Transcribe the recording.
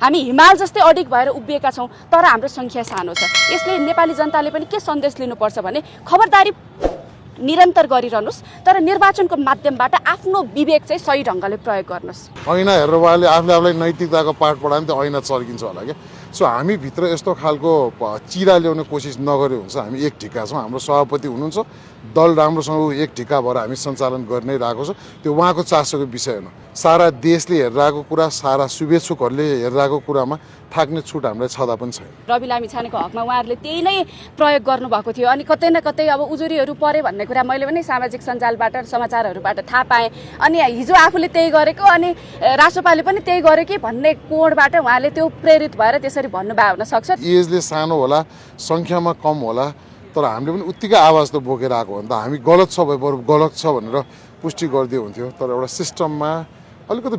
हामी हिमाल जस्तै अडिग भएर उभिएका छौँ तर हाम्रो सङ्ख्या सानो छ। यसले नेपाली जनताले पनि के सन्देश लिनुपर्छ भने खबरदारी निरन्तर गरिरहनुहोस् तर निर्वाचनको माध्यमबाट आफ्नो विवेक चाहिँ सही ढङ्गले प्रयोग गर्नुहोस्। ऐना हेरेर उहाँले आफूले आफूलाई नैतिकताको पाठ पढायो भने त्यो ऐना चर्किन्छ होला क्या। सो हामी भित्र यस्तो खालको चिरा ल्याउने कोसिस नगरे हुन्छ। हामी एक ठिका छौँ, हाम्रो सभापति हुनुहुन्छ, दल राम्रोसँग एक ठिका भएर हामी सञ्चालन गर्न नै रहेको छ। त्यो उहाँको चासोको विषय हो। सारा देशले हेरिरहेको कुरा, सारा शुभेच्छुकहरूले हेरिरहेको कुरामा थाक्ने छुट हामीलाई छँदा पनि छैन। रवि लामिछानेको हकमा उहाँहरूले त्यही नै प्रयोग गर्नुभएको थियो। अनि कतै न कतै अब उजुरीहरू परे भन्ने कुरा मैले पनि सामाजिक सञ्जालबाट समाचारहरूबाट थाहा पाएँ। अनि हिजो आफूले त्यही गरेको अनि रासोपाले पनि त्यही गर्यो कि भन्ने कोणबाट उहाँले त्यो प्रेरित भएर त्यसरी भन्नुभएको हुनसक्छ। एजले सानो होला, सङ्ख्यामा कम होला, तर हामीले पनि उत्तिकै आवाज त बोकेर आएको हो नि त। हामी गलत छ भए बरु गलत छ भनेर पुष्टि गरिदियो हुन्थ्यो। तर एउटा सिस्टममा अलिकति